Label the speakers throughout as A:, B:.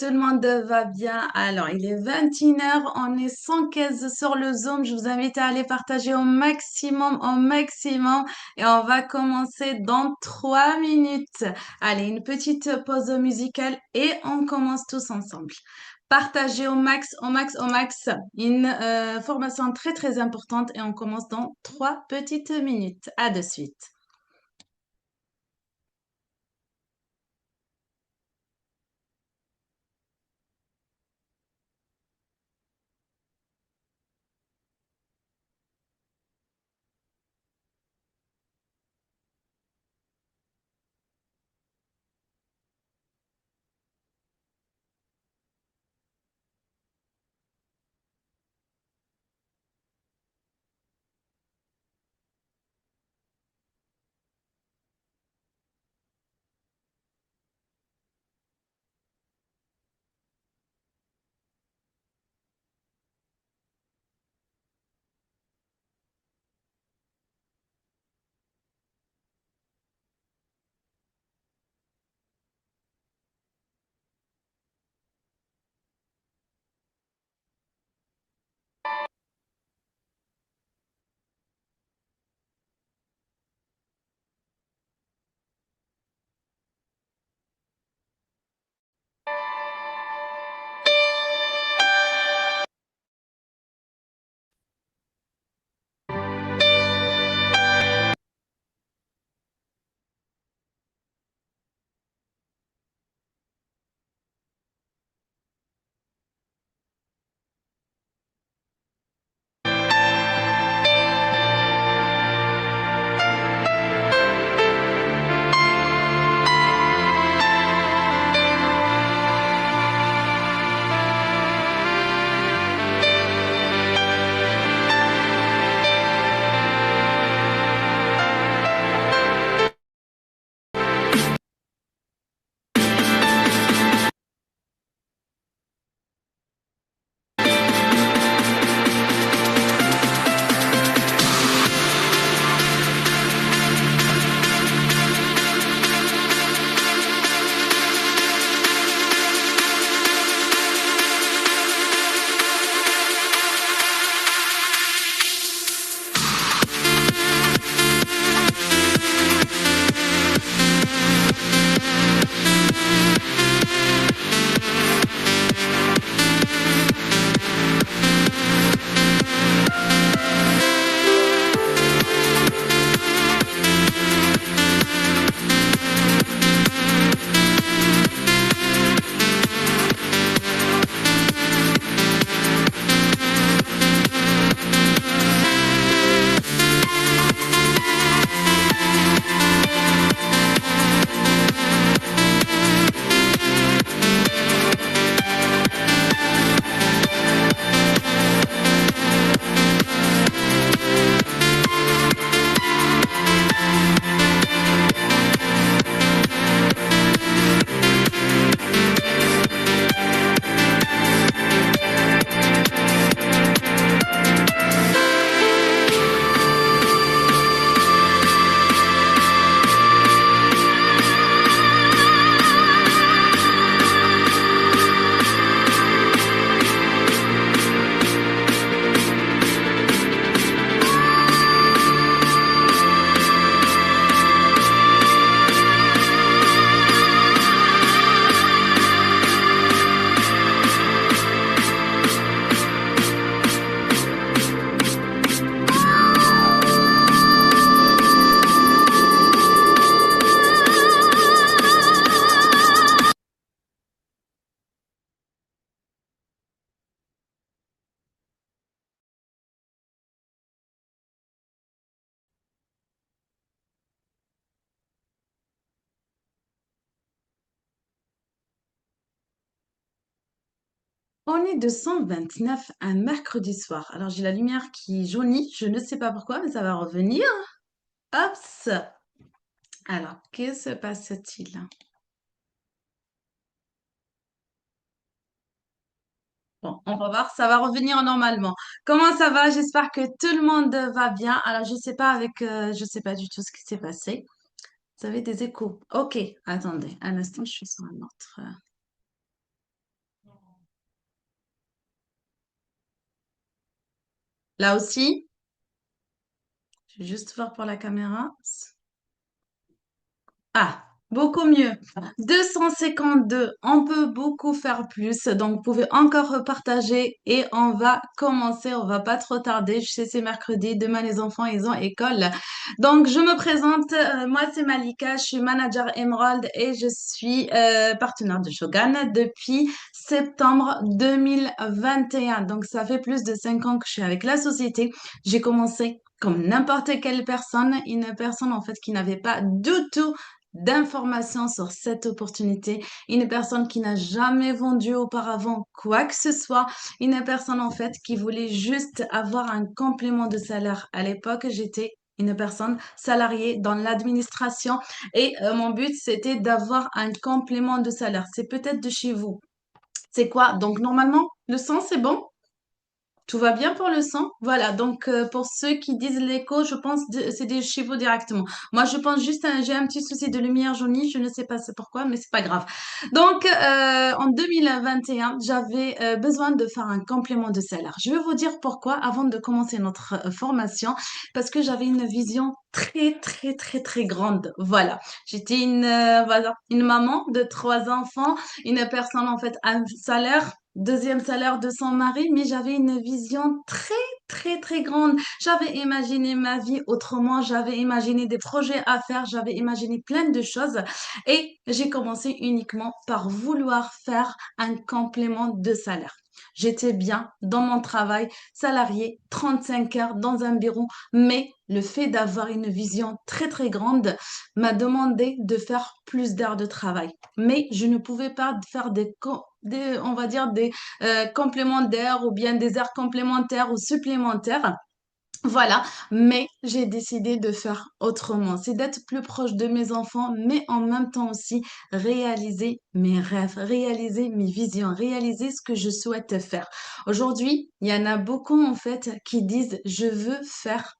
A: Tout le monde va bien. Alors, il est 21 heures. On est 115 sur le Zoom. Je vous invite à aller partager au maximum. Et on va commencer dans 3 minutes. Allez, une petite pause musicale et on commence tous ensemble. Partagez au max, au max, au max. Une formation très, très importante et on commence dans 3 petites minutes. À de suite. On est de 129 un mercredi soir. Alors j'ai la lumière qui jaunit, je ne sais pas pourquoi, mais ça va revenir. Hop! Alors, que se passe-t-il? Bon, on va voir, ça va revenir normalement. Comment ça va? J'espère que tout le monde va bien. Alors je sais pas je sais pas du tout ce qui s'est passé. Vous avez des échos. Ok, attendez, un instant, je suis sur un autre. Là aussi, je vais juste voir pour la caméra. Ah, beaucoup mieux. 252, on peut beaucoup faire plus. Donc, vous pouvez encore repartager et on va commencer. On va pas trop tarder. Je sais, c'est mercredi. Demain, les enfants, ils ont école. Donc, je me présente. Moi, c'est Malika. Je suis manager Emerald et je suis partenaire de Shogun depuis septembre 2021. Donc, ça fait plus de 5 ans que je suis avec la société. J'ai commencé comme n'importe quelle personne, une personne en fait qui n'avait pas du tout d'informations sur cette opportunité. Une personne qui n'a jamais vendu auparavant quoi que ce soit. Une personne en fait qui voulait juste avoir un complément de salaire. À l'époque, j'étais une personne salariée dans l'administration et mon but c'était d'avoir un complément de salaire. C'est peut-être de chez vous. C'est quoi? Donc normalement, le sens c'est bon? Tout va bien pour le sang? Voilà, donc pour ceux qui disent l'écho, je pense c'est des chevaux directement. Moi, je pense juste, j'ai un petit souci de lumière jaunie, je ne sais pas c'est pourquoi, mais c'est pas grave. Donc, en 2021, j'avais besoin de faire un complément de salaire. Je vais vous dire pourquoi avant de commencer notre formation, parce que j'avais une vision très, très, très, très grande. Voilà, j'étais voilà, une maman de 3 enfants, une personne en fait, un salaire deuxième salaire de son mari, mais j'avais une vision très, très, très grande. J'avais imaginé ma vie autrement, j'avais imaginé des projets à faire, j'avais imaginé plein de choses et j'ai commencé uniquement par vouloir faire un complément de salaire. J'étais bien dans mon travail, salarié, 35 heures dans un bureau, mais le fait d'avoir une vision très très grande m'a demandé de faire plus d'heures de travail. Mais je ne pouvais pas faire on va dire des complémentaires ou bien des heures complémentaires ou supplémentaires. Voilà, mais j'ai décidé de faire autrement. C'est d'être plus proche de mes enfants, mais en même temps aussi réaliser mes rêves, réaliser mes visions, réaliser ce que je souhaite faire. Aujourd'hui, il y en a beaucoup en fait qui disent je veux faire,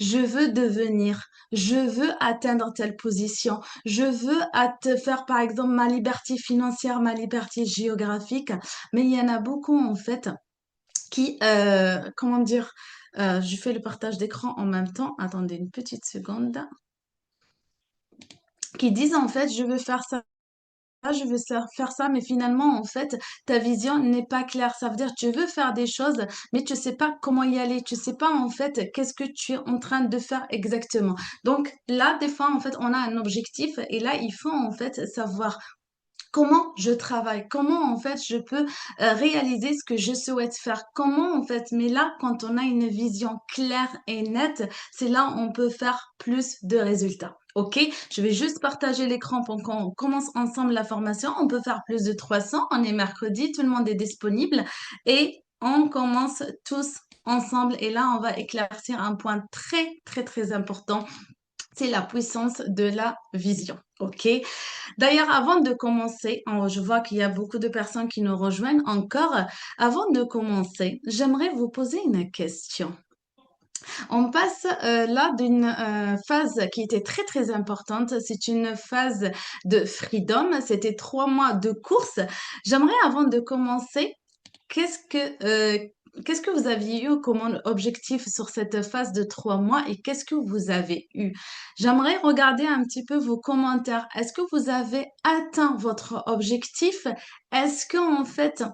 A: je veux devenir, je veux atteindre telle position, je veux faire par exemple ma liberté financière, ma liberté géographique, mais il y en a beaucoup en fait qui, comment dire, je fais le partage d'écran en même temps, attendez une petite seconde, qui disent en fait je veux faire ça. Je veux faire ça, mais finalement, en fait, ta vision n'est pas claire. Ça veut dire que tu veux faire des choses, mais tu sais pas comment y aller. Tu sais pas, en fait, qu'est-ce que tu es en train de faire exactement. Donc là, des fois, en fait, on a un objectif et là, il faut, en fait, savoir comment je travaille, comment en fait je peux réaliser ce que je souhaite faire, comment en fait, mais là quand on a une vision claire et nette, c'est là où on peut faire plus de résultats. Ok, je vais juste partager l'écran pour qu'on commence ensemble la formation. On peut faire plus de 300, on est mercredi, tout le monde est disponible et on commence tous ensemble. Et là, on va éclaircir un point très, très, très important. C'est la puissance de la vision. OK? D'ailleurs, avant de commencer, je vois qu'il y a beaucoup de personnes qui nous rejoignent encore. Avant de commencer, j'aimerais vous poser une question. On passe là d'une phase qui était très très importante. C'est une phase de freedom. C'était 3 mois de course. J'aimerais avant de commencer, qu'est-ce que qu'est-ce que vous aviez eu comme objectif sur cette phase de 3 mois et qu'est-ce que vous avez eu? J'aimerais regarder un petit peu vos commentaires. Est-ce que vous avez atteint votre objectif? Est-ce que en fait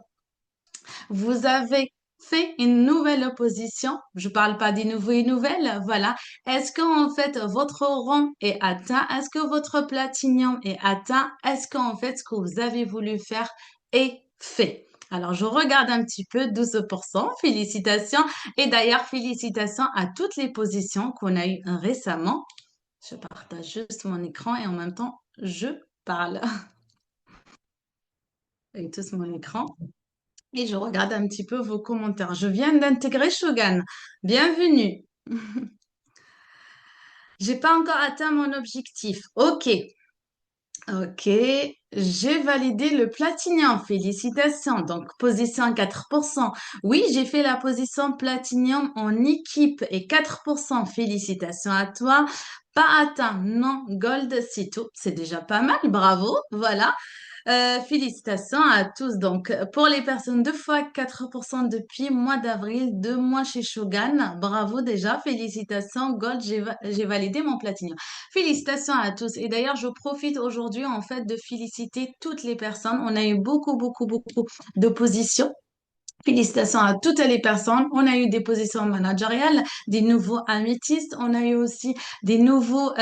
A: vous avez fait une nouvelle opposition? Je parle pas des nouveaux et nouvelles, voilà. Est-ce que en fait votre rang est atteint? Est-ce que votre platinium est atteint? Est-ce qu'en fait ce que vous avez voulu faire est fait? Alors, je regarde un petit peu, 12%, félicitations. Et d'ailleurs, félicitations à toutes les positions qu'on a eues récemment. Je partage juste mon écran et en même temps, je parle avec tous mon écran. Et je regarde un petit peu vos commentaires. Je viens d'intégrer Shogun. Bienvenue. J'ai pas encore atteint mon objectif. Ok. Ok. J'ai validé le platinum. Félicitations. Donc, position 4%. Oui, j'ai fait la position platinum en équipe et 4%. Félicitations à toi. Pas atteint. Non, gold, c'est tout. C'est déjà pas mal. Bravo. Voilà. Félicitations à tous. Donc, pour les personnes 2 fois 4% depuis mois d'avril, 2 mois chez Shogun. Bravo déjà. Félicitations. Gold, j'ai validé mon platinium. Félicitations à tous. Et d'ailleurs, je profite aujourd'hui, en fait, de féliciter toutes les personnes. On a eu beaucoup, beaucoup, beaucoup d'oppositions. Félicitations à toutes les personnes. On a eu des positions managériales, des nouveaux améthystes, on a eu aussi des nouveaux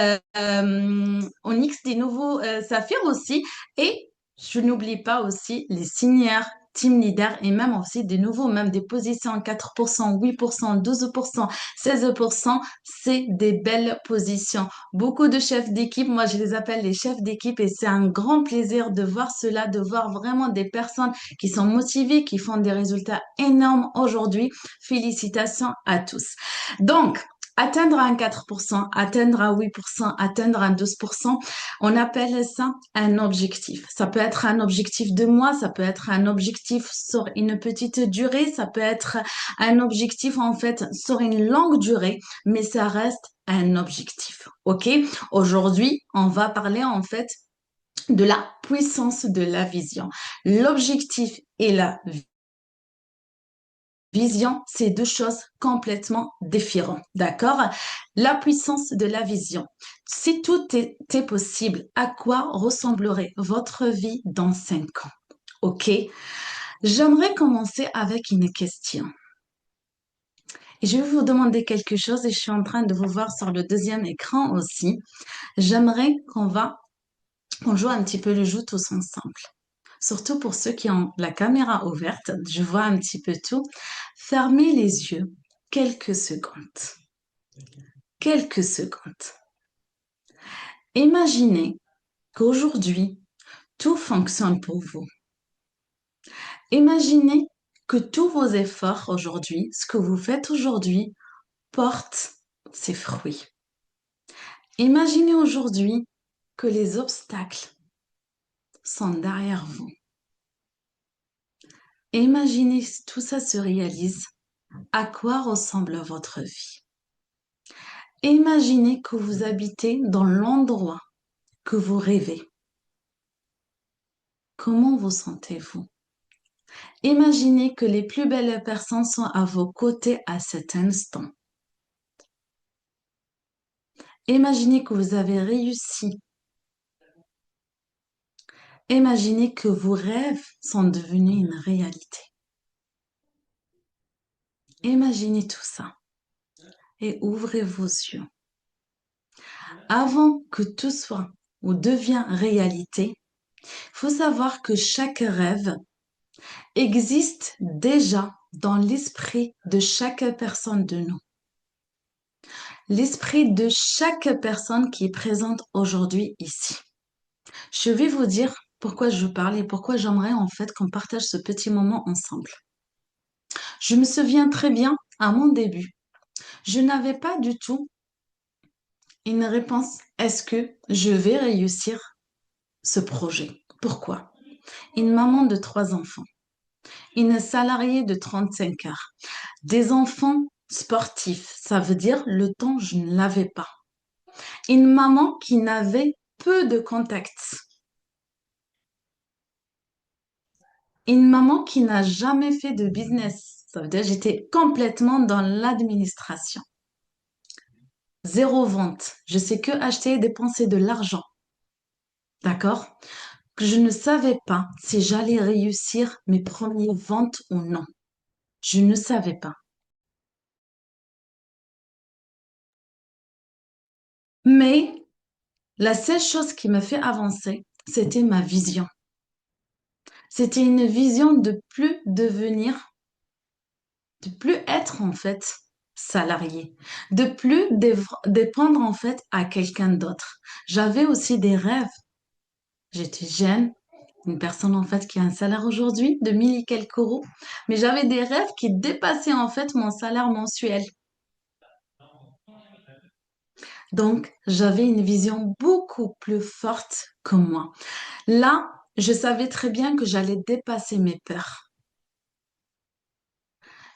A: onyx, des nouveaux saphirs aussi. Et je n'oublie pas aussi les signaires, team leaders et même aussi des nouveaux, même des positions 4%, 8%, 12%, 16%. C'est des belles positions. Beaucoup de chefs d'équipe, moi je les appelle les chefs d'équipe et c'est un grand plaisir de voir cela, de voir vraiment des personnes qui sont motivés, qui font des résultats énormes aujourd'hui. Félicitations à tous. Donc, atteindre un 4%, atteindre un 8%, atteindre un 12%, on appelle ça un objectif. Ça peut être un objectif de mois, ça peut être un objectif sur une petite durée, ça peut être un objectif en fait sur une longue durée, mais ça reste un objectif. OK? Aujourd'hui, on va parler en fait de la puissance de la vision. L'objectif et la vision, c'est deux choses complètement différentes, d'accord? La puissance de la vision. Si tout était possible, à quoi ressemblerait votre vie dans 5 ans? OK? J'aimerais commencer avec une question. Et je vais vous demander quelque chose et je suis en train de vous voir sur le deuxième écran aussi. J'aimerais qu'on joue un petit peu le jeu tous ensemble. Surtout pour ceux qui ont la caméra ouverte, je vois un petit peu tout. Fermez les yeux quelques secondes. Quelques secondes. Imaginez qu'aujourd'hui, tout fonctionne pour vous. Imaginez que tous vos efforts aujourd'hui, ce que vous faites aujourd'hui, portent ses fruits. Imaginez aujourd'hui que les obstacles sont derrière vous. Imaginez si tout ça se réalise, à quoi ressemble votre vie. Imaginez que vous habitez dans l'endroit que vous rêvez. Comment vous sentez-vous? Imaginez que les plus belles personnes sont à vos côtés à cet instant. Imaginez que vous avez réussi. Imaginez que vos rêves sont devenus une réalité. Imaginez tout ça et ouvrez vos yeux. Avant que tout soit ou devienne réalité, il faut savoir que chaque rêve existe déjà dans l'esprit de chaque personne de nous. L'esprit de chaque personne qui est présente aujourd'hui ici. Je vais vous dire pourquoi je parle et pourquoi j'aimerais en fait qu'on partage ce petit moment ensemble. Je me souviens très bien à mon début, je n'avais pas du tout une réponse. Est-ce que je vais réussir ce projet? Pourquoi? Une maman de 3 enfants, une salariée de 35 heures, des enfants sportifs, ça veut dire le temps je ne l'avais pas. Une maman qui n'avait peu de contacts. Une maman qui n'a jamais fait de business. Ça veut dire que j'étais complètement dans l'administration. Zéro vente. Je sais que acheter et dépenser de l'argent. D'accord? Que je ne savais pas si j'allais réussir mes premières ventes ou non. Je ne savais pas. Mais la seule chose qui me fait avancer, c'était ma vision. C'était une vision de plus devenir, de plus être en fait salarié, de plus dépendre en fait à quelqu'un d'autre. J'avais aussi des rêves. J'étais jeune, une personne en fait qui a un salaire aujourd'hui de 1000 et quelques euros, mais j'avais des rêves qui dépassaient en fait mon salaire mensuel. Donc, j'avais une vision beaucoup plus forte que moi. Là, je savais très bien que j'allais dépasser mes peurs.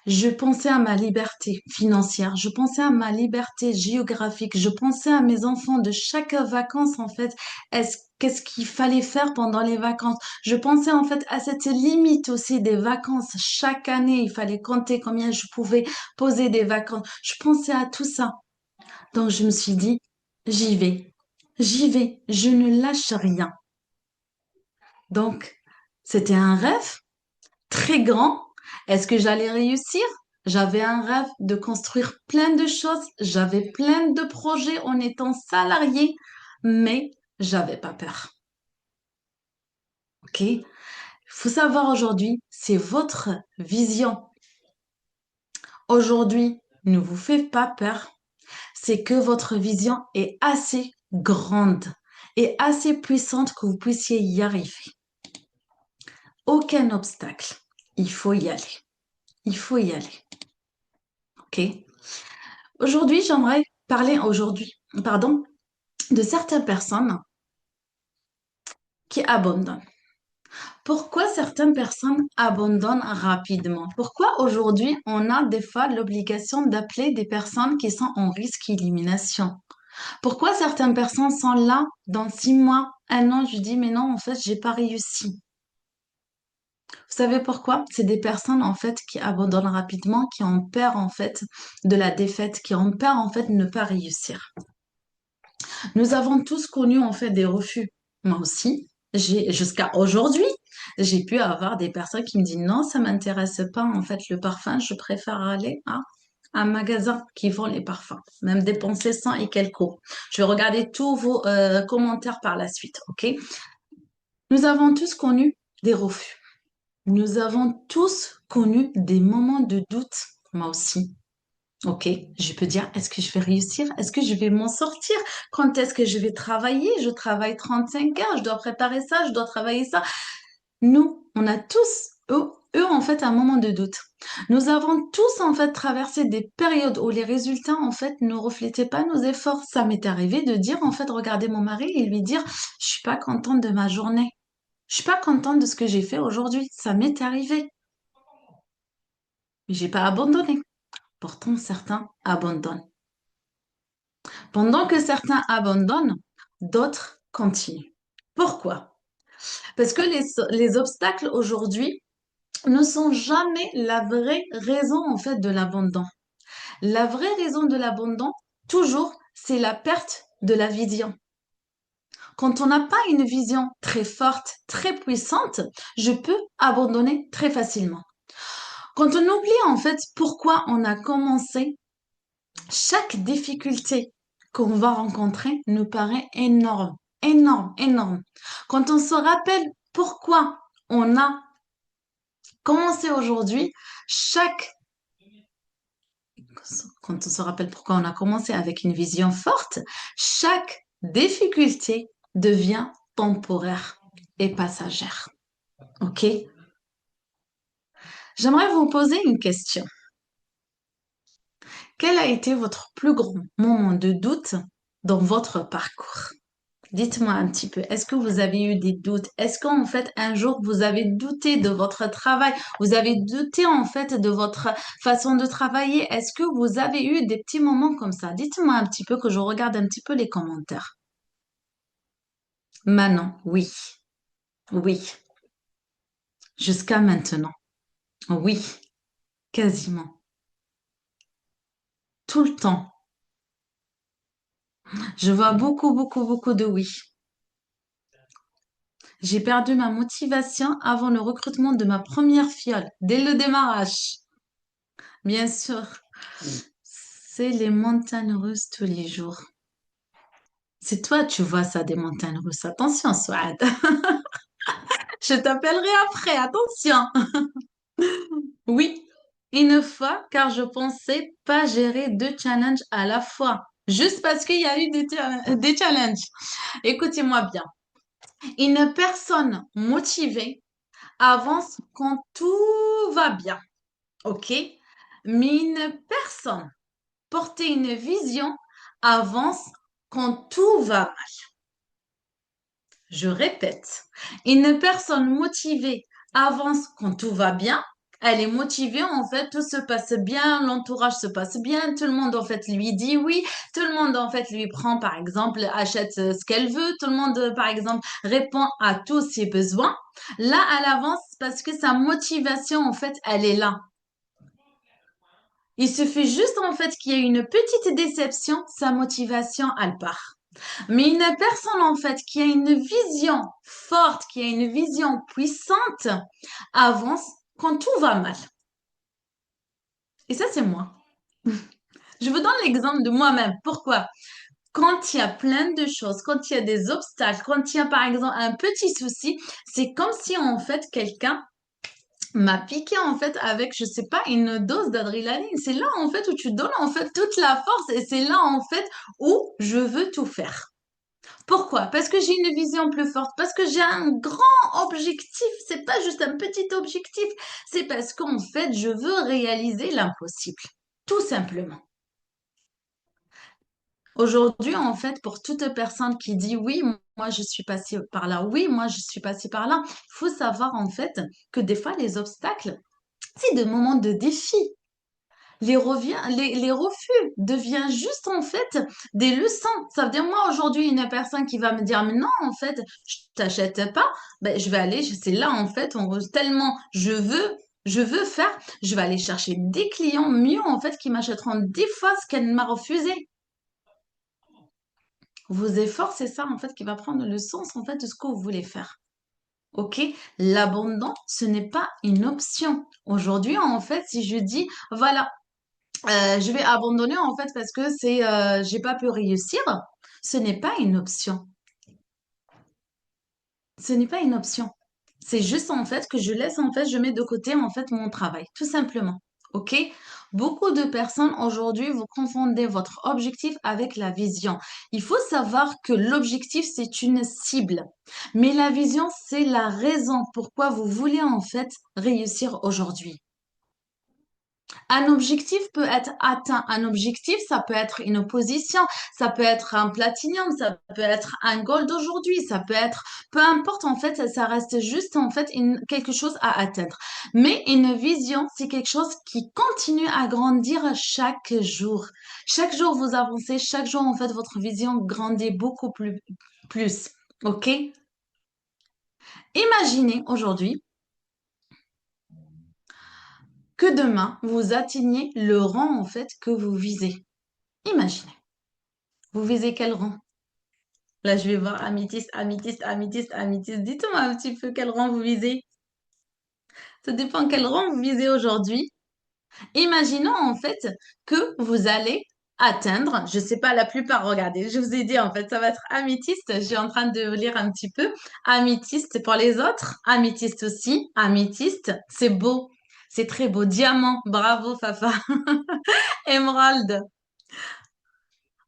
A: Je pensais à ma liberté financière, je pensais à ma liberté géographique, je pensais à mes enfants de chaque vacances en fait. Qu'est-ce qu'il fallait faire pendant les vacances? Je pensais en fait à cette limite aussi des vacances. Chaque année, il fallait compter combien je pouvais poser des vacances. Je pensais à tout ça. Donc je me suis dit, j'y vais, j'y vais, je ne lâche rien. Donc c'était un rêve très grand. Est-ce que j'allais réussir? J'avais un rêve de construire plein de choses. J'avais plein de projets en étant salarié, mais j'avais pas peur. OK? Il faut savoir aujourd'hui, c'est votre vision. Aujourd'hui, ne vous faites pas peur. C'est que votre vision est assez grande et assez puissante que vous puissiez y arriver. Aucun obstacle. Il faut y aller. Il faut y aller. OK? Aujourd'hui, j'aimerais parler pardon, de certaines personnes qui abandonnent. Pourquoi certaines personnes abandonnent rapidement? Pourquoi aujourd'hui on a des fois l'obligation d'appeler des personnes qui sont en risque d'élimination? Pourquoi certaines personnes sont là dans 6 mois, un an, je dis mais non, en fait, j'ai pas réussi. Vous savez pourquoi? C'est des personnes en fait qui abandonnent rapidement, qui ont peur en fait de la défaite, qui ont peur en fait de ne pas réussir. Nous avons tous connu en fait des refus. Moi aussi, jusqu'à aujourd'hui, j'ai pu avoir des personnes qui me disent non, ça m'intéresse pas en fait le parfum, je préfère aller à un magasin qui vend les parfums, même dépenser 100 et quelques euros. Je vais regarder tous vos commentaires par la suite, ok? Nous avons tous connu des refus. Nous avons tous connu des moments de doute. Moi aussi. Ok, je peux dire, est-ce que je vais réussir? Est-ce que je vais m'en sortir? Quand est-ce que je vais travailler? Je travaille 35 heures, je dois préparer ça, je dois travailler ça. Nous, on a tous, eux, en fait, un moment de doute. Nous avons tous, en fait, traversé des périodes où les résultats, en fait, ne reflétaient pas nos efforts. Ça m'est arrivé de dire, en fait, regarder mon mari et lui dire, je suis pas contente de ma journée. Je suis pas contente de ce que j'ai fait aujourd'hui. Ça m'est arrivé. Mais j'ai pas abandonné. Pourtant, certains abandonnent. Pendant que certains abandonnent, d'autres continuent. Pourquoi? Parce que les obstacles aujourd'hui ne sont jamais la vraie raison en fait de l'abandon. La vraie raison de l'abandon, toujours, c'est la perte de la vision. Quand on n'a pas une vision très forte, très puissante, je peux abandonner très facilement. Quand on oublie en fait pourquoi on a commencé, chaque difficulté qu'on va rencontrer nous paraît énorme, énorme, énorme. Quand on se rappelle pourquoi on a commencé aujourd'hui, chaque quand on se rappelle pourquoi on a commencé avec une vision forte, chaque difficulté devient temporaire et passagère. OK? J'aimerais vous poser une question. Quel a été votre plus grand moment de doute dans votre parcours? Dites-moi un petit peu, est-ce que vous avez eu des doutes? Est-ce qu'en fait, un jour, vous avez douté de votre travail? Vous avez douté en fait de votre façon de travailler? Est-ce que vous avez eu des petits moments comme ça? Dites-moi un petit peu que je regarde un petit peu les commentaires. Manon, oui, oui, jusqu'à maintenant, oui, quasiment, tout le temps. Je vois beaucoup, beaucoup, beaucoup de oui. J'ai perdu ma motivation avant le recrutement de ma première fiole, dès le démarrage. Bien sûr. C'est les montagnes russes tous les jours. C'est toi, tu vois ça, des montagnes russes. Attention, Souad. Je t'appellerai après, attention. Oui, une fois, car je pensais pas gérer 2 challenges à la fois. Juste parce qu'il y a eu des challenges. Écoutez-moi bien. Une personne motivée avance quand tout va bien. OK? Mais une personne porter une vision avance quand tout va mal. Je répète, une personne motivée avance quand tout va bien. Elle est motivée, en fait, tout se passe bien, l'entourage se passe bien, tout le monde, en fait, lui dit oui, tout le monde, en fait, lui prend, par exemple, achète ce qu'elle veut, tout le monde, par exemple, répond à tous ses besoins. Là, elle avance parce que sa motivation, en fait, elle est là. Il suffit juste, en fait, qu'il y ait une petite déception, sa motivation, elle part. Mais une personne, en fait, qui a une vision forte, qui a une vision puissante, avance quand tout va mal. Et ça, c'est moi. Je vous donne l'exemple de moi-même. Pourquoi? Quand il y a plein de choses, quand il y a des obstacles, quand il y a par exemple un petit souci, c'est comme si en fait quelqu'un m'a piqué en fait avec, je sais pas, une dose d'adrénaline. C'est là en fait où tu donnes en fait toute la force et c'est là en fait où je veux tout faire. Pourquoi? Parce que j'ai une vision plus forte, parce que j'ai un grand objectif. C'est pas juste un petit objectif, c'est parce qu'en fait je veux réaliser l'impossible. Tout simplement. Aujourd'hui, en fait, pour toute personne qui dit oui, moi je suis passée par là, oui, moi je suis passée par là, il faut savoir en fait que des fois les obstacles, c'est des moments de défi. Les refus deviennent juste en fait des leçons. Ça veut dire moi aujourd'hui une personne qui va me dire mais non en fait je t'achète pas, ben je vais aller, c'est là en fait tellement je veux faire, je vais aller chercher des clients mieux en fait qui m'achèteront 10 fois ce qu'elle m'a refusé. Vos efforts, c'est ça en fait qui va prendre le sens en fait de ce que vous voulez faire. Ok? L'abandon, ce n'est pas une option. Aujourd'hui, en fait, si je dis, voilà, je vais abandonner en fait parce que j'ai pas pu réussir, ce n'est pas une option. Ce n'est pas une option. C'est juste en fait que je laisse en fait, je mets de côté en fait mon travail, tout simplement. OK? Beaucoup de personnes aujourd'hui, vous confondez votre objectif avec la vision. Il faut savoir que l'objectif, c'est une cible, mais la vision, c'est la raison pourquoi vous voulez en fait réussir aujourd'hui. Un objectif peut être atteint. Un objectif, ça peut être une position, ça peut être un platinium, ça peut être un gold d'aujourd'hui, ça peut être, peu importe en fait, ça reste juste en fait quelque chose à atteindre. Mais une vision, c'est quelque chose qui continue à grandir chaque jour. Chaque jour, vous avancez, chaque jour en fait, votre vision grandit beaucoup plus. OK? Imaginez aujourd'hui que demain, vous atteigniez le rang en fait que vous visez. Imaginez. Vous visez quel rang? Là, je vais voir améthyste, améthyste, améthyste, améthyste. Dites-moi un petit peu quel rang vous visez. Ça dépend quel rang vous visez aujourd'hui. Imaginons en fait que vous allez atteindre, je sais pas, la plupart, regardez, je vous ai dit en fait, ça va être améthyste. Je suis en train de lire un petit peu. Améthyste pour les autres. Améthyste aussi. Améthyste, c'est beau. C'est très beau. Diamant. Bravo, Fafa. Émeraude.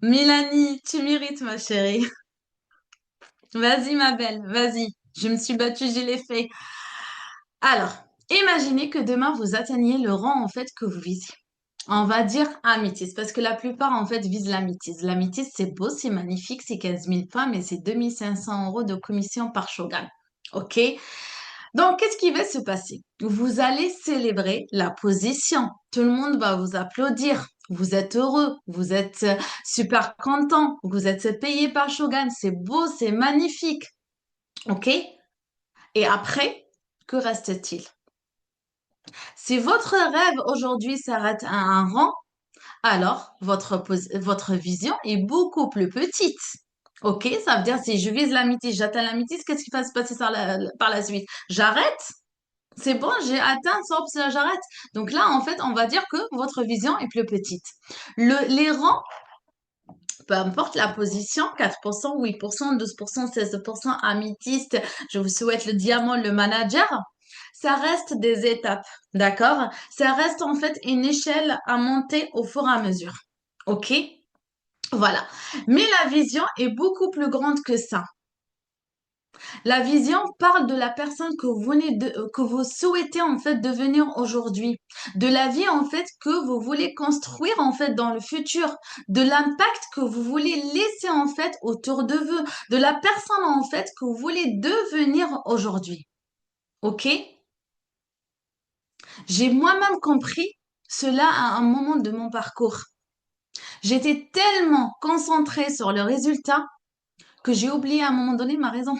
A: Mélanie, tu mérites, ma chérie. Vas-y, ma belle, vas-y. Je me suis battue, je l'ai fait. Alors, imaginez que demain vous atteigniez le rang en fait que vous visez. On va dire améthyste, parce que la plupart en fait visent l'améthyste. L'améthyste, c'est beau, c'est magnifique, c'est 15 000 points, mais c'est 2 500 € de commission par shogun. OK? Donc, qu'est-ce qui va se passer? Vous allez célébrer la position. Tout le monde va vous applaudir. Vous êtes heureux, vous êtes super content, vous êtes payé par Shogun. C'est beau, c'est magnifique. OK? Et après, que reste-t-il? Si votre rêve aujourd'hui s'arrête à un rang, alors votre vision est beaucoup plus petite. OK? Ça veut dire si je vise la mythe, j'atteins la mythe, qu'est-ce qui va se passer par la suite? J'arrête? C'est bon, j'ai atteint, stop, j'arrête. Donc là, en fait, on va dire que votre vision est plus petite. Les rangs, peu importe la position, 4%, 8%, 12%, 16%, améthyste, je vous souhaite le diamant, le manager, ça reste des étapes, d'accord? Ça reste en fait une échelle à monter au fur et à mesure. OK? Voilà. Mais la vision est beaucoup plus grande que ça. La vision parle de la personne que vous venez que vous souhaitez en fait devenir aujourd'hui, de la vie en fait que vous voulez construire en fait dans le futur, de l'impact que vous voulez laisser en fait autour de vous, de la personne en fait que vous voulez devenir aujourd'hui. OK? J'ai moi-même compris cela à un moment de mon parcours. J'étais tellement concentrée sur le résultat que j'ai oublié à un moment donné ma raison.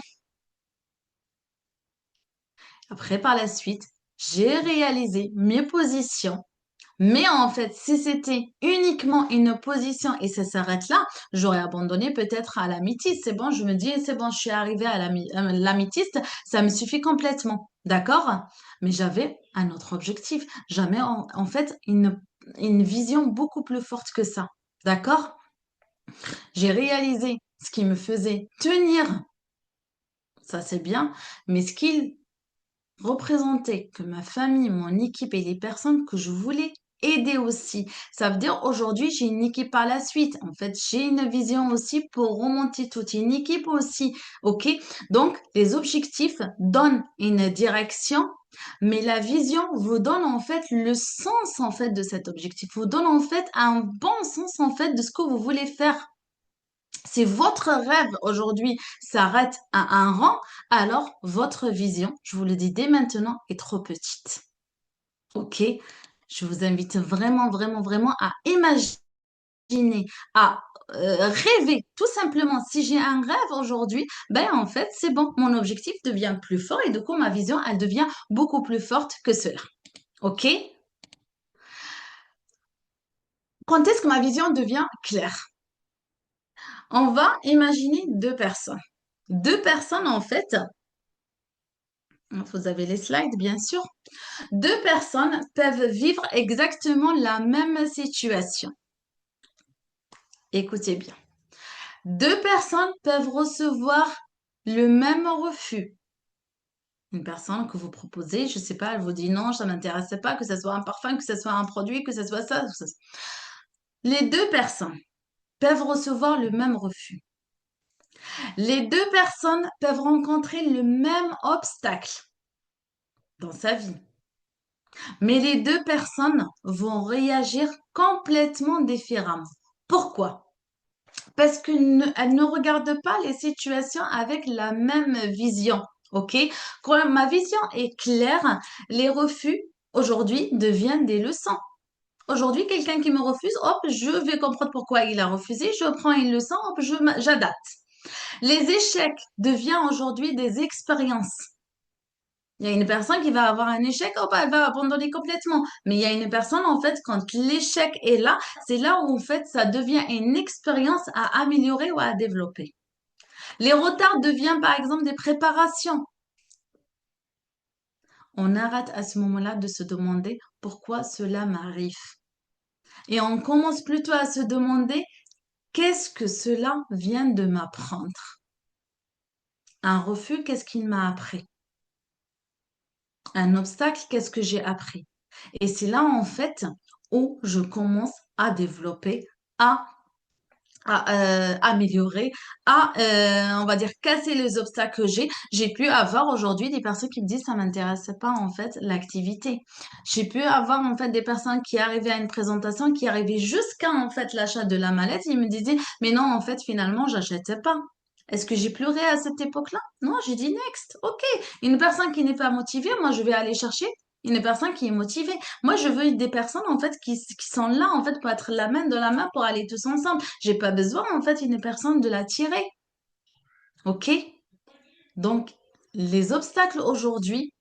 A: Après, par la suite, j'ai réalisé mes positions. Mais en fait, si c'était uniquement une position et ça s'arrête là, j'aurais abandonné peut-être à l'améthyste. C'est bon, je me dis, c'est bon, je suis arrivée à l'améthyste, ça me suffit complètement. D'accord? Mais j'avais un autre objectif. J'avais en fait une vision beaucoup plus forte que ça. D'accord? J'ai réalisé ce qui me faisait tenir, ça c'est bien, mais ce qu'il représentait que ma famille, mon équipe et les personnes que je voulais aider aussi. Ça veut dire aujourd'hui, j'ai une équipe par la suite. En fait, j'ai une vision aussi pour remonter toute une équipe aussi. OK? Donc, les objectifs donnent une direction, mais la vision vous donne en fait le sens en fait de cet objectif, vous donne en fait un bon sens en fait de ce que vous voulez faire. Si votre rêve aujourd'hui s'arrête à un rang, alors votre vision, je vous le dis dès maintenant, est trop petite. OK? Je vous invite vraiment, vraiment, vraiment à imaginer, à rêver. Tout simplement, si j'ai un rêve aujourd'hui, ben en fait, c'est bon, mon objectif devient plus fort et du coup, ma vision, elle devient beaucoup plus forte que cela. OK? Quand est-ce que ma vision devient claire? On va imaginer deux personnes. Deux personnes, en fait, vous avez les slides, bien sûr. Deux personnes peuvent vivre exactement la même situation. Écoutez bien. Deux personnes peuvent recevoir le même refus. Une personne que vous proposez, je ne sais pas, elle vous dit non, ça ne m'intéresse pas, que ce soit un parfum, que ce soit un produit, que ce soit ça. Les deux personnes peuvent recevoir le même refus. Les deux personnes peuvent rencontrer le même obstacle dans sa vie. Mais les deux personnes vont réagir complètement différemment. Pourquoi? Parce qu'elles ne regardent pas les situations avec la même vision. OK? Quand ma vision est claire, les refus aujourd'hui deviennent des leçons. Aujourd'hui, quelqu'un qui me refuse, hop, je vais comprendre pourquoi il a refusé, je prends une leçon, hop, j'adapte. Les échecs deviennent aujourd'hui des expériences. Il y a une personne qui va avoir un échec, hop, elle va abandonner complètement. Mais il y a une personne, en fait, quand l'échec est là, c'est là où, en fait, ça devient une expérience à améliorer ou à développer. Les retards deviennent, par exemple, des préparations. On arrête à ce moment-là de se demander pourquoi cela m'arrive. Et on commence plutôt à se demander qu'est-ce que cela vient de m'apprendre. Un refus, qu'est-ce qu'il m'a appris? Un obstacle, qu'est-ce que j'ai appris? Et c'est là, en fait, où je commence à développer, à, à améliorer, à, on va dire, casser les obstacles que j'ai. J'ai pu avoir aujourd'hui des personnes qui me disent, ça m'intéresse pas, en fait, l'activité. J'ai pu avoir, en fait, des personnes qui arrivaient à une présentation, qui arrivaient jusqu'à, en fait, l'achat de la mallette. Ils me disaient, mais non, en fait, finalement, j'achetais pas. Est-ce que j'ai pleuré à cette époque-là? Non, j'ai dit next. OK. Une personne qui n'est pas motivée, moi, je vais aller chercher une personne qui est motivée. Moi, je veux des personnes, en fait, qui sont là, en fait, pour être la main dans la main, pour aller tous ensemble. J'ai pas besoin, en fait, une personne de la tirer. OK? Donc, les obstacles aujourd'hui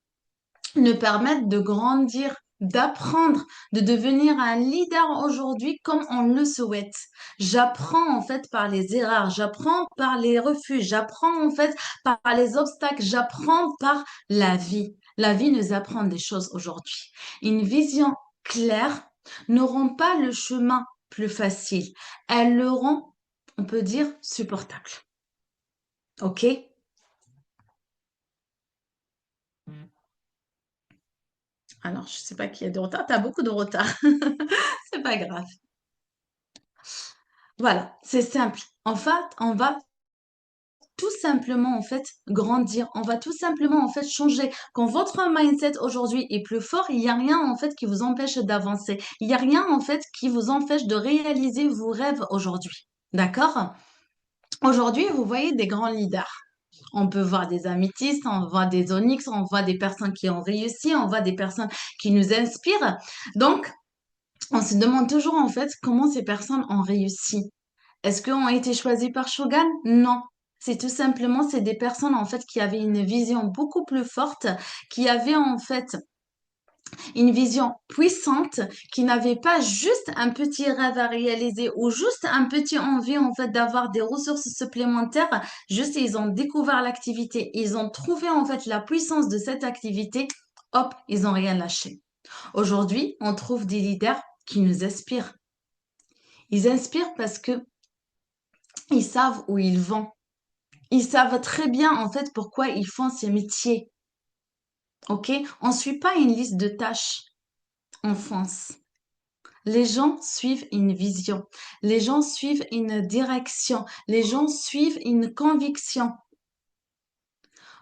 A: nous permettent de grandir, d'apprendre, de devenir un leader aujourd'hui comme on le souhaite. J'apprends en fait par les erreurs, j'apprends par les refus, j'apprends en fait par les obstacles, j'apprends par la vie. La vie nous apprend des choses aujourd'hui. Une vision claire ne rend pas le chemin plus facile, elle le rend, on peut dire, supportable. OK? Alors, je sais pas qui a de retard. Tu as beaucoup de retard. C'est pas grave. Voilà, c'est simple. En fait, on va tout simplement en fait grandir. On va tout simplement en fait changer. Quand votre mindset aujourd'hui est plus fort, il n'y a rien en fait qui vous empêche d'avancer. Il n'y a rien en fait qui vous empêche de réaliser vos rêves aujourd'hui. D'accord? Aujourd'hui, vous voyez des grands leaders. On peut voir des améthystes, on voit des onyx, on voit des personnes qui ont réussi, on voit des personnes qui nous inspirent. Donc, on se demande toujours en fait comment ces personnes ont réussi. Est-ce qu'elles ont été choisies par Shogun? Non. C'est tout simplement, c'est des personnes en fait qui avaient une vision beaucoup plus forte, qui avaient en fait une vision puissante, qui n'avaient pas juste un petit rêve à réaliser ou juste un petit envie en fait d'avoir des ressources supplémentaires. Juste, ils ont découvert l'activité, ils ont trouvé en fait la puissance de cette activité. Hop, ils n'ont rien lâché. Aujourd'hui, on trouve des leaders qui nous inspirent. Ils inspirent parce que ils savent où ils vont. Ils savent très bien en fait pourquoi ils font ces métiers. OK? On ne suit pas une liste de tâches en France. Les gens suivent une vision. Les gens suivent une direction. Les gens suivent une conviction.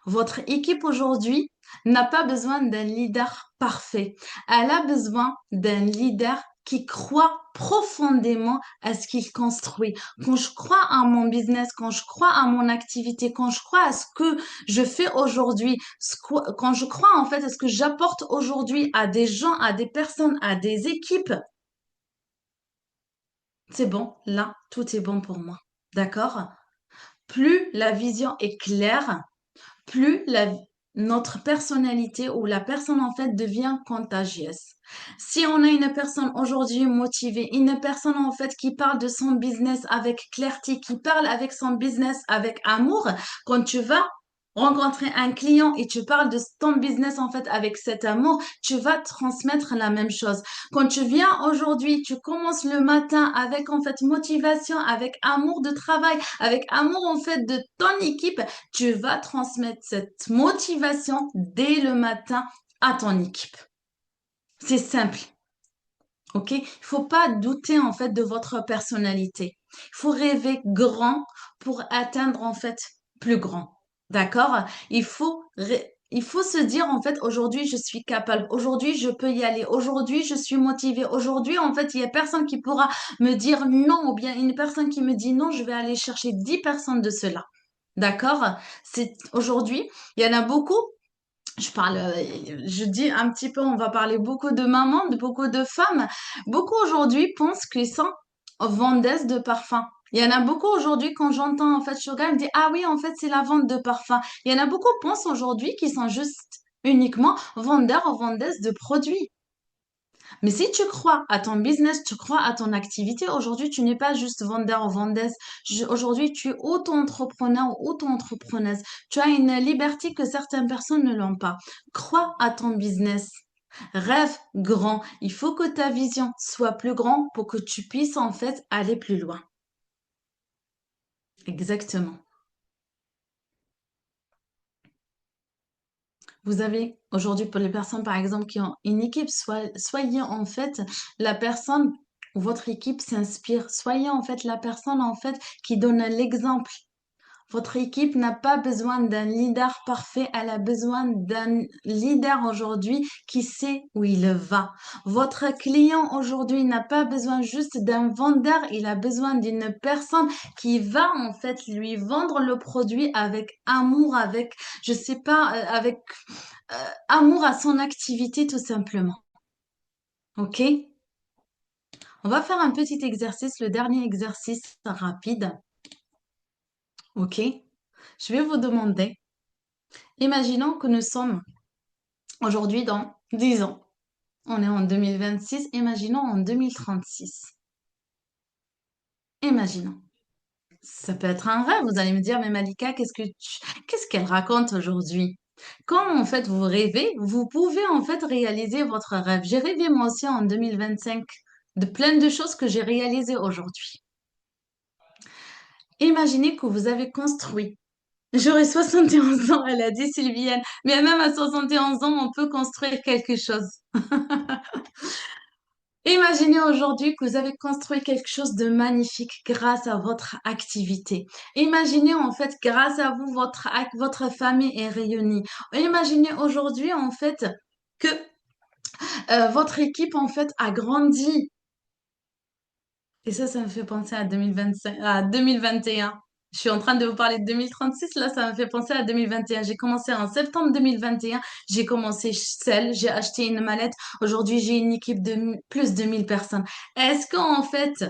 A: Votre équipe aujourd'hui n'a pas besoin d'un leader parfait. Elle a besoin d'un leader qui croit profondément à ce qu'il construit. Quand je crois à mon business, quand je crois à mon activité, quand je crois à ce que je fais aujourd'hui, quand je crois en fait à ce que j'apporte aujourd'hui à des gens, à des personnes, à des équipes, c'est bon, là, tout est bon pour moi. D'accord? Plus la vision est claire, plus notre personnalité ou la personne en fait devient contagieuse. Si on a une personne aujourd'hui motivée, une personne en fait qui parle de son business avec clarté, qui parle avec son business avec amour, quand tu vas rencontrer un client et tu parles de ton business en fait avec cet amour, tu vas transmettre la même chose. Quand tu viens aujourd'hui, tu commences le matin avec en fait motivation, avec amour de travail, avec amour en fait de ton équipe, tu vas transmettre cette motivation dès le matin à ton équipe. C'est simple, ok? Il faut pas douter en fait de votre personnalité. Il faut rêver grand pour atteindre en fait plus grand. D'accord? Il faut se dire en fait aujourd'hui je suis capable, aujourd'hui je peux y aller, aujourd'hui je suis motivée, aujourd'hui en fait il y a personne qui pourra me dire non ou bien une personne qui me dit non, je vais aller chercher 10 personnes de cela. D'accord? C'est aujourd'hui, il y en a beaucoup. Je dis un petit peu, on va parler beaucoup de mamans, de beaucoup de femmes. Beaucoup aujourd'hui pensent qu'ils sont vendeuses de parfums. Il y en a beaucoup aujourd'hui, quand j'entends en fait Shoga, me dit, ah oui, en fait, c'est la vente de parfums. Il y en a beaucoup pensent aujourd'hui qu'ils sont juste uniquement vendeurs ou vendeuses de produits. Mais si tu crois à ton business, tu crois à ton activité, aujourd'hui, tu n'es pas juste vendeur ou vendeuse. Aujourd'hui, tu es auto-entrepreneur ou auto-entrepreneuse. Tu as une liberté que certaines personnes ne l'ont pas. Crois à ton business. Rêve grand. Il faut que ta vision soit plus grande pour que tu puisses en fait aller plus loin. Exactement. Vous avez aujourd'hui pour les personnes par exemple qui ont une équipe, soyez en fait la personne où votre équipe s'inspire. Soyez en fait la personne en fait qui donne l'exemple. Votre équipe n'a pas besoin d'un leader parfait, elle a besoin d'un leader aujourd'hui qui sait où il va. Votre client aujourd'hui n'a pas besoin juste d'un vendeur, il a besoin d'une personne qui va en fait lui vendre le produit avec amour, avec, je sais pas, avec amour à son activité tout simplement. OK? On va faire un petit exercice, le dernier exercice rapide. OK? Je vais vous demander, imaginons que nous sommes aujourd'hui dans 10 ans. On est en 2026, imaginons en 2036. Imaginons. Ça peut être un rêve, vous allez me dire, mais Malika, qu'est-ce qu'elle raconte aujourd'hui? Quand en fait vous rêvez, vous pouvez en fait réaliser votre rêve. J'ai rêvé moi aussi en 2025 de plein de choses que j'ai réalisées aujourd'hui. Imaginez que vous avez construit. J'aurai 71 ans, elle a dit Sylviane, mais même à 71 ans, on peut construire quelque chose. Imaginez aujourd'hui que vous avez construit quelque chose de magnifique grâce à votre activité. Imaginez en fait, grâce à vous, votre famille est rayonnée. Imaginez aujourd'hui en fait que votre équipe en fait a grandi. Et ça me fait penser à 2025, à 2021. Je suis en train de vous parler de 2036, là, ça me fait penser à 2021. J'ai commencé en septembre 2021, j'ai commencé seule, j'ai acheté une mallette. Aujourd'hui, j'ai une équipe de plus de 1000 personnes. Est-ce qu'en fait,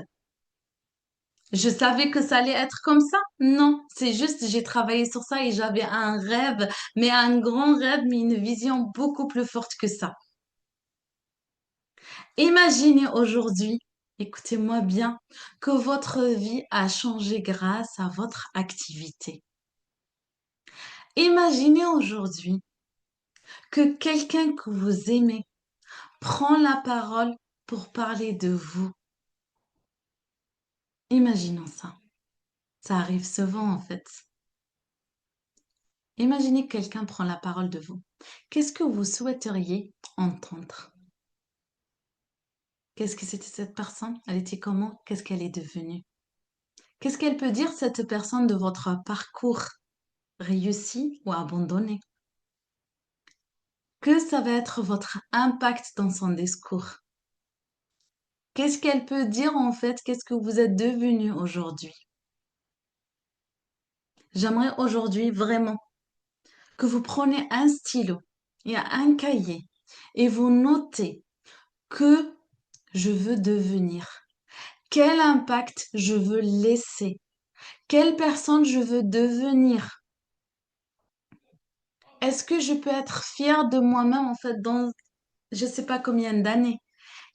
A: je savais que ça allait être comme ça? Non, c'est juste, j'ai travaillé sur ça et j'avais un rêve, mais un grand rêve, mais une vision beaucoup plus forte que ça. Imaginez aujourd'hui, écoutez-moi bien, que votre vie a changé grâce à votre activité. Imaginez aujourd'hui que quelqu'un que vous aimez prend la parole pour parler de vous. Imaginons ça. Ça arrive souvent en fait. Imaginez que quelqu'un prend la parole de vous. Qu'est-ce que vous souhaiteriez entendre? Qu'est-ce que c'était cette personne? Elle était comment? Qu'est-ce qu'elle est devenue? Qu'est-ce qu'elle peut dire cette personne de votre parcours réussi ou abandonné? Que ça va être votre impact dans son discours? Qu'est-ce qu'elle peut dire en fait? Qu'est-ce que vous êtes devenu aujourd'hui? J'aimerais aujourd'hui vraiment que vous preniez un stylo et un cahier et vous notez que je veux devenir, quel impact je veux laisser, quelle personne je veux devenir. Est-ce que je peux être fière de moi-même en fait dans je sais pas combien d'années?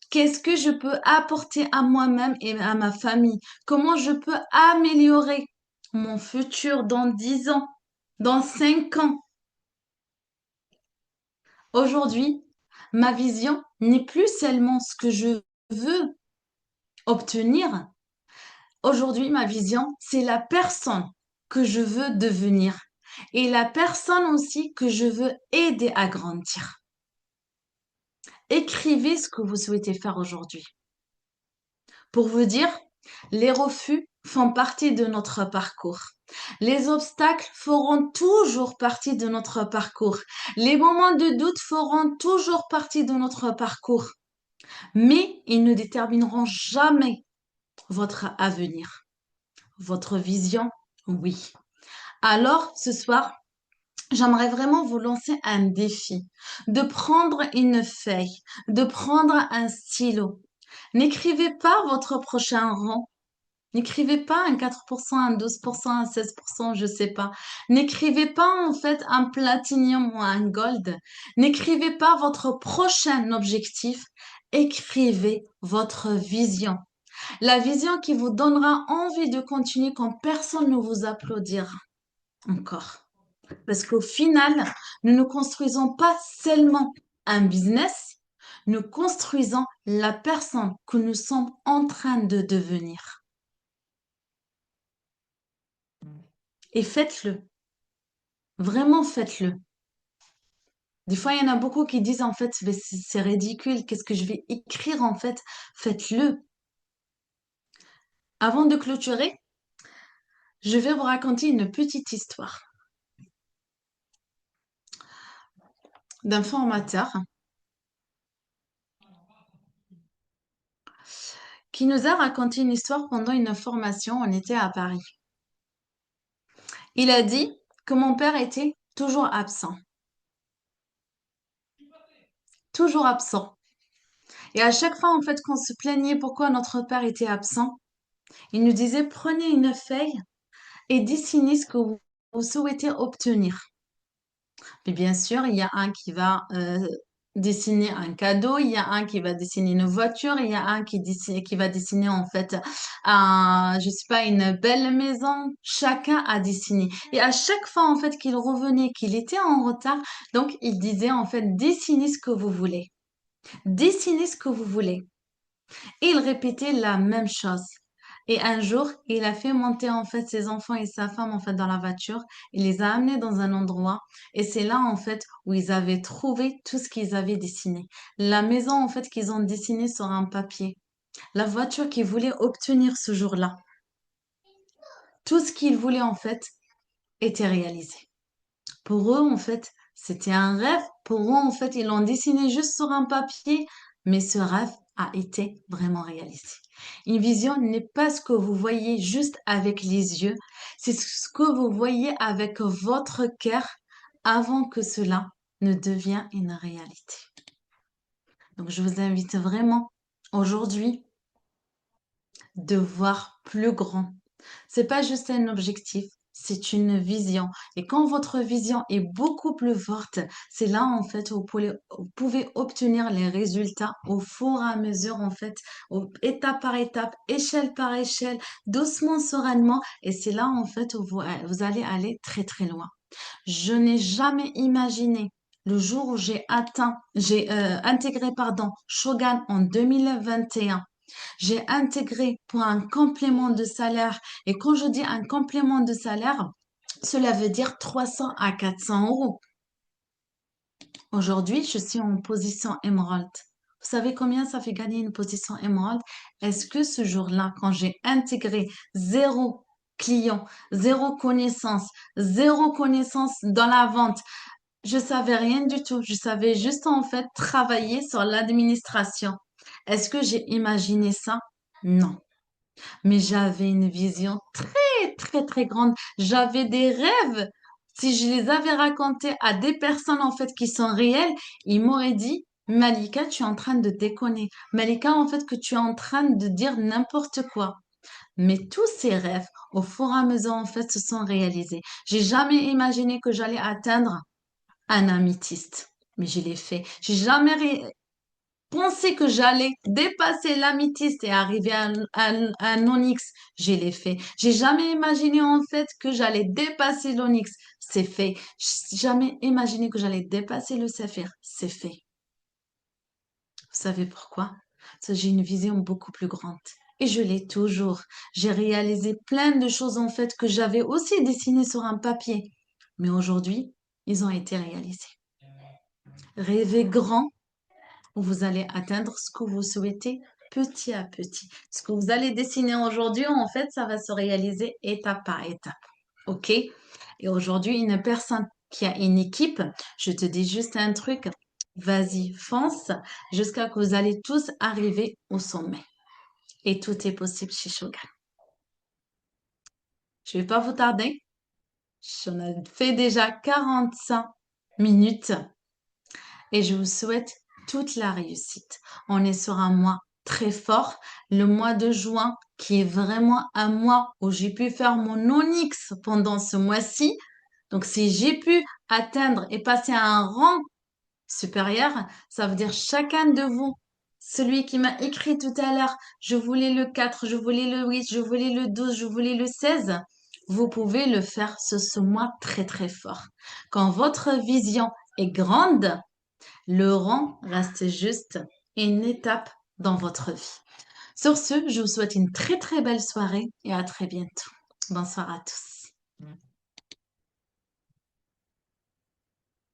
A: Qu'est-ce que je peux apporter à moi-même et à ma famille? Comment je peux améliorer mon futur dans 10 ans, dans 5 ans? Aujourd'hui, ma vision n'est plus seulement ce que je veux obtenir. Aujourd'hui, ma vision, c'est la personne que je veux devenir et la personne aussi que je veux aider à grandir. Écrivez ce que vous souhaitez faire aujourd'hui. Pour vous dire, les refus font partie de notre parcours. Les obstacles feront toujours partie de notre parcours. Les moments de doute feront toujours partie de notre parcours. Mais ils ne détermineront jamais votre avenir. Votre vision, oui. Alors, ce soir, j'aimerais vraiment vous lancer un défi, de prendre une feuille, de prendre un stylo. N'écrivez pas votre prochain rang. N'écrivez pas un 4%, un 12%, un 16%, je sais pas. N'écrivez pas en fait un platinium ou un gold. N'écrivez pas votre prochain objectif. Écrivez votre vision. La vision qui vous donnera envie de continuer quand personne ne vous applaudira encore. Parce qu'au final, nous ne construisons pas seulement un business, nous construisons la personne que nous sommes en train de devenir. Et faites-le. Vraiment faites-le. Des fois, il y en a beaucoup qui disent en fait, mais c'est ridicule, qu'est-ce que je vais écrire en fait? Faites-le. Avant de clôturer, je vais vous raconter une petite histoire d'un formateur qui nous a raconté une histoire pendant une formation. On était à Paris. Il a dit que mon père était toujours absent. Toujours absent. Et à chaque fois, en fait, qu'on se plaignait pourquoi notre père était absent, il nous disait, prenez une feuille et dessinez ce que vous souhaitez obtenir. Mais bien sûr, il y a un qui va dessiner un cadeau, il y a un qui va dessiner une voiture, il y a un qui va dessiner en fait je sais pas, une belle maison. Chacun a dessiné. Et à chaque fois en fait qu'il revenait, qu'il était en retard, donc il disait en fait dessinez ce que vous voulez. Dessinez ce que vous voulez. Et il répétait la même chose. Et un jour, il a fait monter en fait ses enfants et sa femme en fait dans la voiture. Il les a amenés dans un endroit et c'est là en fait où ils avaient trouvé tout ce qu'ils avaient dessiné. La maison en fait qu'ils ont dessinée sur un papier. La voiture qu'ils voulaient obtenir ce jour-là. Tout ce qu'ils voulaient en fait était réalisé. Pour eux en fait, c'était un rêve. Pour eux en fait, ils l'ont dessiné juste sur un papier, mais ce rêve a été vraiment réalisé. Une vision n'est pas ce que vous voyez juste avec les yeux, c'est ce que vous voyez avec votre cœur avant que cela ne devienne une réalité. Donc, je vous invite vraiment aujourd'hui de voir plus grand. C'est pas juste un objectif, c'est une vision. Et quand votre vision est beaucoup plus forte, c'est là en fait où vous pouvez obtenir les résultats au fur et à mesure en fait, étape par étape, échelle par échelle, doucement, sereinement. Et c'est là en fait où vous allez aller très très loin. Je n'ai jamais imaginé le jour où j'ai intégré, pardon, Shogun en 2021. J'ai intégré pour un complément de salaire. Et quand je dis un complément de salaire, cela veut dire 300 à 400 euros. Aujourd'hui, je suis en position émeraude. Vous savez combien ça fait gagner une position émeraude? Est-ce que ce jour-là, quand j'ai intégré zéro client, zéro connaissance dans la vente, je savais rien du tout. Je savais juste en fait travailler sur l'administration. Est-ce que j'ai imaginé ça? Non. Mais j'avais une vision très, très, très grande. J'avais des rêves. Si je les avais racontés à des personnes, en fait, qui sont réelles, ils m'auraient dit, Malika, tu es en train de déconner. Malika, en fait, que tu es en train de dire n'importe quoi. Mais tous ces rêves, au fur et à mesure, en fait, se sont réalisés. J'ai jamais imaginé que j'allais atteindre un améthyste. Mais je l'ai fait. J'ai jamais pensé que j'allais dépasser l'améthyste et arriver à un onyx. Je l'ai fait. J'ai jamais imaginé en fait que j'allais dépasser l'onyx. C'est fait. J'ai jamais imaginé que j'allais dépasser le saphir. C'est fait. Vous savez pourquoi? Parce que j'ai une vision beaucoup plus grande. Et je l'ai toujours. J'ai réalisé plein de choses en fait que j'avais aussi dessinées sur un papier. Mais aujourd'hui, ils ont été réalisés. Rêvez grand, vous allez atteindre ce que vous souhaitez petit à petit. Ce que vous allez dessiner aujourd'hui, en fait, ça va se réaliser étape par étape. OK? Et aujourd'hui, une personne qui a une équipe, je te dis juste un truc, vas-y, fonce jusqu'à que vous allez tous arriver au sommet. Et tout est possible chez Shogun. Je ne vais pas vous tarder. J'en ai fait déjà 45 minutes et je vous souhaite toute la réussite. On est sur un mois très fort, le mois de juin qui est vraiment un mois où j'ai pu faire mon onyx pendant ce mois-ci. Donc si j'ai pu atteindre et passer à un rang supérieur, ça veut dire chacun de vous, celui qui m'a écrit tout à l'heure, je voulais le 4, je voulais le 8, je voulais le 12, je voulais le 16, vous pouvez le faire ce mois très très fort. Quand votre vision est grande, le rang reste juste une étape dans votre vie. Sur ce, je vous souhaite une très très belle soirée et à très bientôt. Bonsoir à tous.